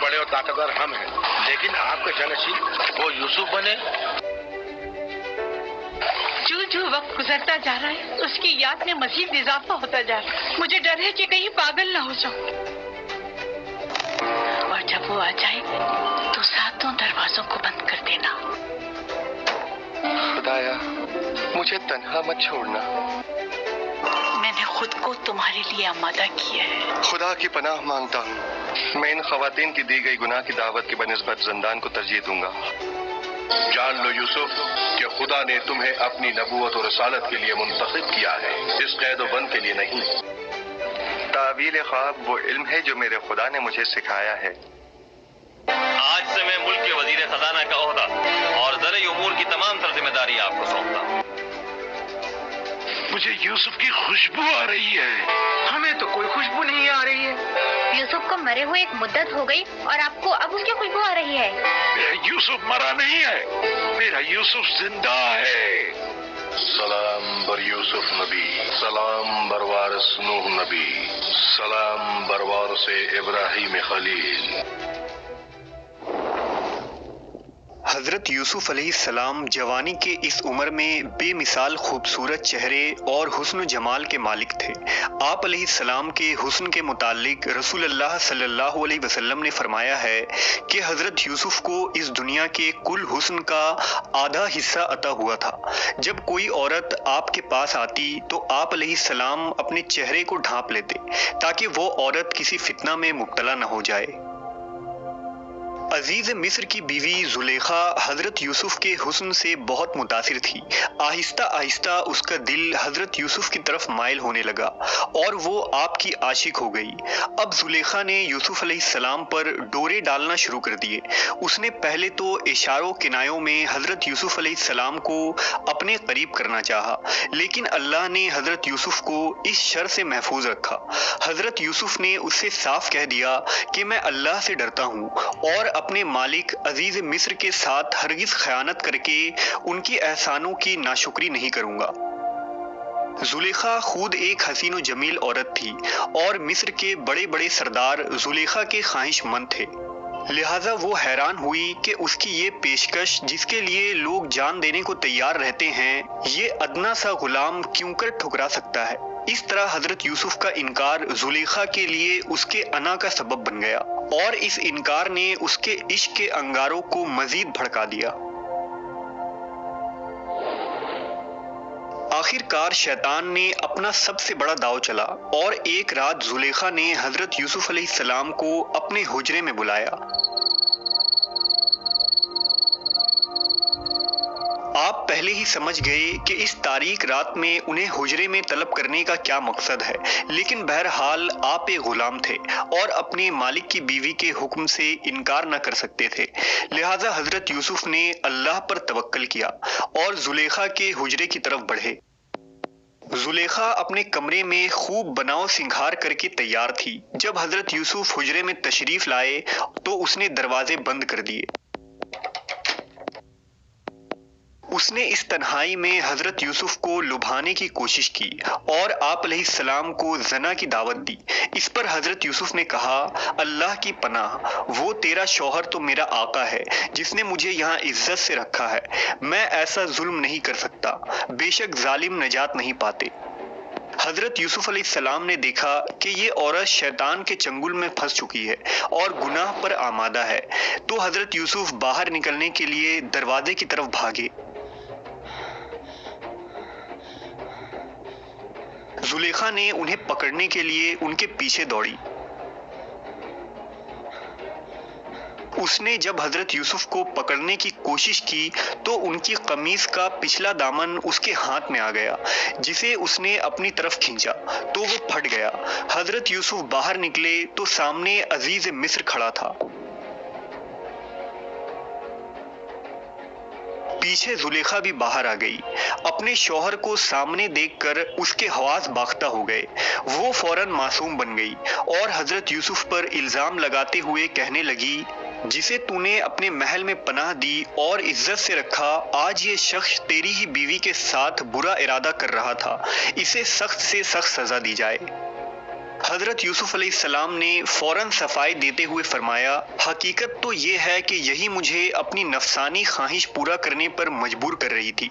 बड़े और ताकतवर हम हैं, लेकिन आपके जानशीन वो यूसुफ बने। जो वक्त गुजरता जा रहा है उसकी याद में मजीद इजाफा होता जा रहा है। मुझे डर है कि कहीं पागल ना हो जाऊं। और जब वो आ जाए तो सातों दरवाजों को बंद कर देना। खुदाया मुझे तन्हा मत छोड़ना। मैंने खुद को तुम्हारे लिए आमादा किया है। खुदा की पनाह मांगता हूँ। मैं इन खवातीन की दी गई गुनाह की दावत की बनिस्बत जिंदान को तरजीह दूंगा। जान लो यूसुफ कि खुदा ने तुम्हें अपनी नबूवत और रसालत के लिए मुंतखब किया है, इस कैद व बंद के लिए नहीं। तावील ख्वाब वो इल्म है जो मेरे खुदा ने मुझे सिखाया है। आज से मैं मुल्क के वजीर खजाना का ओहदा और ज़र उमूर की तमाम तर जिम्मेदारी आपको सौंपता हूँ। मुझे यूसुफ की खुशबू आ रही है। हमें तो कोई खुशबू नहीं आ रही है। यूसुफ को मरे हुए एक मुद्दत हो गई और आपको अब उसकी खुशबू आ रही है। मेरा यूसुफ मरा नहीं है, मेरा यूसुफ जिंदा है। सलाम बर यूसुफ नबी, सलाम बर वारिस नूह नबी, सलाम बर वारिस इब्राहिम खलील। हज़रत यूसुफ अलैहिस्सलाम जवानी के इस उम्र में बेमिसाल खूबसूरत चेहरे और हुस्न जमाल के मालिक थे। आप अलैहिस्सलाम के हुस्न के मुतालिक रसूलुल्लाह सल्लल्लाहु अलैहि वसल्लम ने फरमाया है कि हज़रत यूसुफ को इस दुनिया के कुल हुस्न का आधा हिस्सा अता हुआ था। जब कोई औरत आपके पास आती तो आप अलैहिस्सलाम अपने चेहरे को ढांप लेते ताकि वो औरत किसी फितना में मुब्तला न हो जाए। अजीज मिस्र की बीवी जुलेखा हजरत यूसुफ के हुस्न से बहुत मुतासिर थी। आहिस्ता आहिस्ता उसका दिल हजरत यूसुफ की तरफ माइल होने लगा और वो आपकी आशिक हो गई। अब जुलेखा ने यूसुफ अलैहिस्सलाम पर डोरे डालना शुरू कर दिए। उसने पहले तो इशारों किनायों में हजरत यूसुफ अलैहिस्सलाम को अपने करीब करना चाहा, लेकिन अल्लाह ने हजरत यूसुफ को इस शर से महफूज रखा। हजरत यूसुफ ने उससे साफ कह दिया कि मैं अल्लाह से डरता हूँ और अपने मालिक अजीज मिस्र के साथ हरगिज खयानत करके उनकी एहसानों की नाशुक्री नहीं करूंगा। जुलेखा खुद एक हसीन व जमील औरत थी और मिस्र के बड़े बड़े सरदार जुलेखा के ख्वाहिशमंद थे। लिहाजा वो हैरान हुई कि उसकी ये पेशकश जिसके लिए लोग जान देने को तैयार रहते हैं, ये अदना सा गुलाम क्यों कर ठुकरा सकता है। इस तरह हजरत यूसुफ का इनकार जुलेखा के लिए उसके अना का सबब बन गया और इस इनकार ने उसके इश्क के अंगारों को मजीद भड़का दिया। आखिरकार शैतान ने अपना सबसे बड़ा दाव चला और एक रात जुलेखा ने हजरत यूसुफ अलैहिस्सलाम को अपने हुजरे में बुलाया। आप पहले ही समझ गए कि इस तारीक रात में उन्हें हुजरे में तलब करने का क्या मकसद है, लेकिन बहरहाल आप एक गुलाम थे और अपने मालिक की बीवी के हुक्म से इनकार न कर सकते थे। लिहाजा हजरत यूसुफ ने अल्लाह पर तवक्कल किया और जुलेखा के हुजरे की तरफ बढ़े। जुलेखा अपने कमरे में खूब बनाव सिंगार करके तैयार थी। जब हजरत यूसुफ हुजरे में तशरीफ लाए तो उसने दरवाजे बंद कर दिए। उसने इस तन्हाई में हजरत यूसुफ को लुभाने की कोशिश की और आप अलैहिस्सलाम को जना की दावत दी। इस पर हजरत यूसुफ ने कहा, अल्लाह की पनाह, वो तेरा शौहर तो मेरा आका है जिसने मुझे यहाँ इज्जत से रखा है। मैं ऐसा जुल्म नहीं कर सकता। बेशक जालिम नजात नहीं पाते। हजरत यूसुफ अलैहिस्सलाम ने देखा कि ये औरत शैतान के चंगुल में फंस चुकी है और गुनाह पर आमादा है, तो हजरत यूसुफ बाहर निकलने के लिए दरवाजे की तरफ भागे। जुलेखा ने उन्हें पकड़ने के लिए उनके पीछे दौड़ी। उसने जब हजरत यूसुफ को पकड़ने की कोशिश की तो उनकी कमीज का पिछला दामन उसके हाथ में आ गया, जिसे उसने अपनी तरफ खींचा तो वो फट गया। हजरत यूसुफ बाहर निकले तो सामने अजीज मिस्र खड़ा था। पीछे जुलेखा भी बाहर आ गई। अपने शौहर को सामने देखकर उसके हवास बाख्ता हो गए। वो फौरन मासूम बन गई और हजरत यूसुफ पर इल्जाम लगाते हुए कहने लगी, जिसे तूने अपने महल में पनाह दी और इज्जत से रखा, आज ये शख्स तेरी ही बीवी के साथ बुरा इरादा कर रहा था। इसे सख्त से सख्त सजा दी जाए। حضرت یوسف علیہ السلام نے فوراً صفائی دیتے ہوئے فرمایا، حقیقت تو یہ ہے کہ یہی مجھے اپنی نفسانی خواہش پورا کرنے پر مجبور کر رہی تھی۔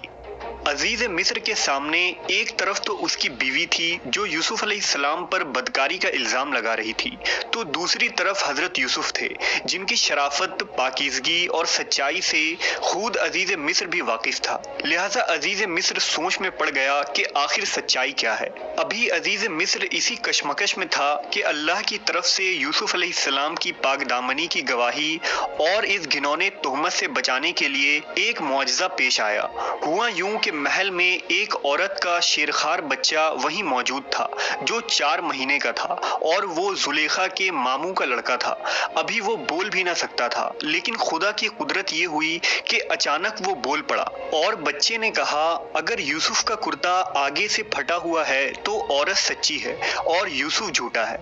عزیز مصر کے سامنے ایک طرف تو اس کی بیوی تھی جو یوسف علیہ السلام پر بدکاری کا الزام لگا رہی تھی، تو دوسری طرف حضرت یوسف تھے جن کی شرافت، پاکیزگی اور سچائی سے خود عزیز مصر بھی واقف تھا۔ لہٰذا عزیز مصر سوچ میں پڑ گیا کہ آخر سچائی کیا ہے۔ ابھی عزیز مصر اسی کشمکش میں تھا کہ اللہ کی طرف سے یوسف علیہ السلام کی پاک دامنی کی گواہی اور اس گھنونے تہمت سے بچانے کے لیے ایک معجزہ پیش آیا۔ ہوا یوں کہ محل میں ایک عورت کا شیرخوار بچہ وہیں موجود تھا جو 4 مہینے کا تھا، اور وہ زلیخا کے ماموں کا لڑکا تھا۔ ابھی وہ بول بھی نہ سکتا تھا، لیکن خدا کی قدرت یہ ہوئی کہ اچانک وہ بول پڑا، اور بچے نے کہا، اگر یوسف کا کرتا آگے سے پھٹا ہوا ہے تو عورت سچی ہے اور یوسف جھوٹا ہے،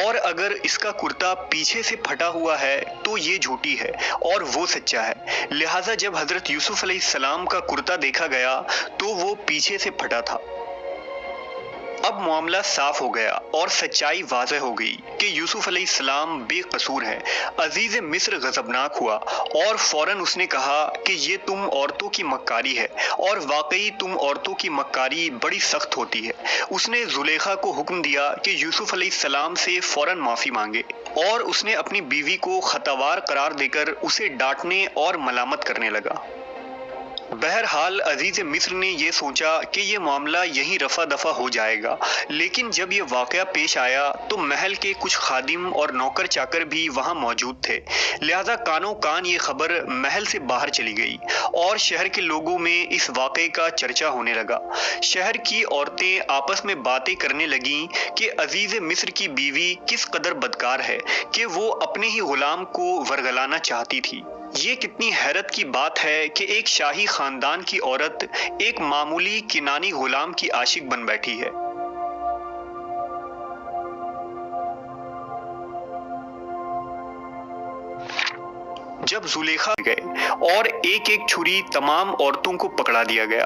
اور اگر اس کا کرتا پیچھے سے پھٹا ہوا ہے تو یہ جھوٹی ہے اور وہ سچا ہے۔ لہٰذا جب حضرت یوسف علیہ السلام کا کرتا دیکھا گیا تو وہ پیچھے سے پھٹا تھا۔ اب معاملہ صاف ہو گیا اور سچائی واضح ہو گئی کہ یوسف علیہ السلام بے قصور ہیں۔ عزیز مصر غضبناک ہوا اور فوراً اس نے کہا کہ یہ تم عورتوں کی مکاری ہے، اور واقعی تم عورتوں کی مکاری بڑی سخت ہوتی ہے۔ اس نے زلیخا کو حکم دیا کہ یوسف علیہ السلام سے فوراً معافی مانگے، اور اس نے اپنی بیوی کو خطاوار قرار دے کر اسے ڈانٹنے اور ملامت کرنے لگا۔ بہرحال عزیز مصر نے یہ سوچا کہ یہ معاملہ یہیں رفع دفع ہو جائے گا، لیکن جب یہ واقعہ پیش آیا تو محل کے کچھ خادم اور نوکر چاکر بھی وہاں موجود تھے، لہذا کانوں کان یہ خبر محل سے باہر چلی گئی اور شہر کے لوگوں میں اس واقعے کا چرچا ہونے لگا۔ شہر کی عورتیں آپس میں باتیں کرنے لگیں کہ عزیز مصر کی بیوی کس قدر بدکار ہے کہ وہ اپنے ہی غلام کو ورگلانا چاہتی تھی۔ یہ کتنی حیرت کی بات ہے کہ ایک شاہی خاندان کی عورت ایک معمولی کنانی غلام کی عاشق بن بیٹھی ہے۔ جب زلیخا گئے اور ایک ایک چھری تمام عورتوں کو پکڑا دیا گیا،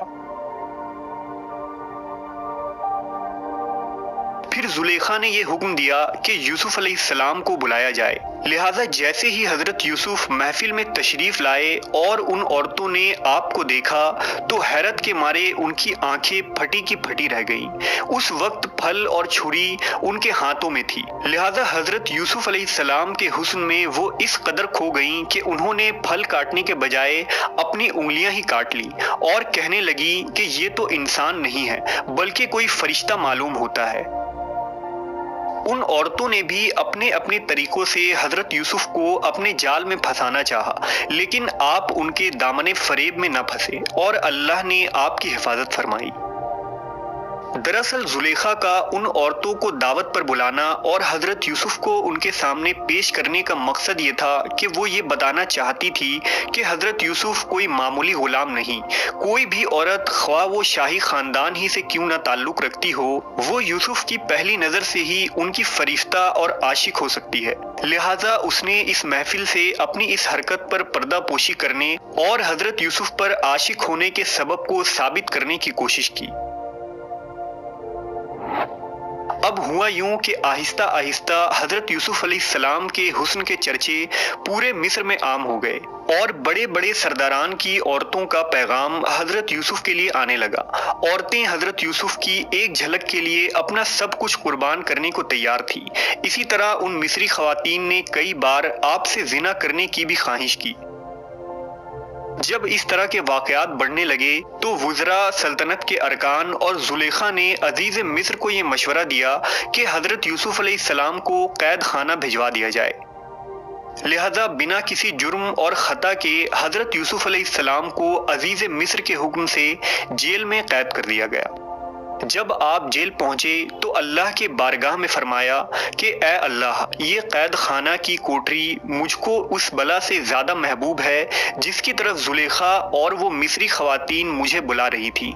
پھر زلیخا نے یہ حکم دیا کہ یوسف علیہ السلام کو بلایا جائے۔ لہٰذا جیسے ہی حضرت یوسف محفل میں تشریف لائے اور ان عورتوں نے آپ کو دیکھا تو حیرت کے مارے ان کی آنکھیں پھٹی کی پھٹی رہ گئیں۔ اس وقت پھل اور چھری ان کے ہاتھوں میں تھی، لہٰذا حضرت یوسف علیہ السلام کے حسن میں وہ اس قدر کھو گئیں کہ انہوں نے پھل کاٹنے کے بجائے اپنی انگلیاں ہی کاٹ لی اور کہنے لگی کہ یہ تو انسان نہیں ہے بلکہ کوئی فرشتہ معلوم ہوتا ہے۔ ان عورتوں نے بھی اپنے اپنے طریقوں سے حضرت یوسف کو اپنے جال میں پھنسانا چاہا، لیکن آپ ان کے دامن فریب میں نہ پھنسے اور اللہ نے آپ کی حفاظت فرمائی۔ دراصل زلیخا کا ان عورتوں کو دعوت پر بلانا اور حضرت یوسف کو ان کے سامنے پیش کرنے کا مقصد یہ تھا کہ وہ یہ بتانا چاہتی تھی کہ حضرت یوسف کوئی معمولی غلام نہیں۔ کوئی بھی عورت خواہ وہ شاہی خاندان ہی سے کیوں نہ تعلق رکھتی ہو، وہ یوسف کی پہلی نظر سے ہی ان کی فریفتہ اور عاشق ہو سکتی ہے۔ لہٰذا اس نے اس محفل سے اپنی اس حرکت پر پردہ پوشی کرنے اور حضرت یوسف پر عاشق ہونے کے سبب کو ثابت کرنے کی کوشش کی۔ اب ہوا یوں کہ آہستہ آہستہ حضرت یوسف علیہ السلام کے حسن کے چرچے پورے مصر میں عام ہو گئے، اور بڑے بڑے سرداران کی عورتوں کا پیغام حضرت یوسف کے لیے آنے لگا۔ عورتیں حضرت یوسف کی ایک جھلک کے لیے اپنا سب کچھ قربان کرنے کو تیار تھی۔ اسی طرح ان مصری خواتین نے کئی بار آپ سے زنا کرنے کی بھی خواہش کی۔ جب اس طرح کے واقعات بڑھنے لگے تو وزراء، سلطنت کے ارکان اور زلیخا نے عزیز مصر کو یہ مشورہ دیا کہ حضرت یوسف علیہ السلام کو قید خانہ بھجوا دیا جائے۔ لہذا بنا کسی جرم اور خطا کے حضرت یوسف علیہ السلام کو عزیز مصر کے حکم سے جیل میں قید کر دیا گیا۔ جب آپ جیل پہنچے تو اللہ کے بارگاہ میں فرمایا کہ اے اللہ، یہ قید خانہ کی کوٹری مجھ کو اس بلا سے زیادہ محبوب ہے جس کی طرف زلیخا اور وہ مصری خواتین مجھے بلا رہی تھی۔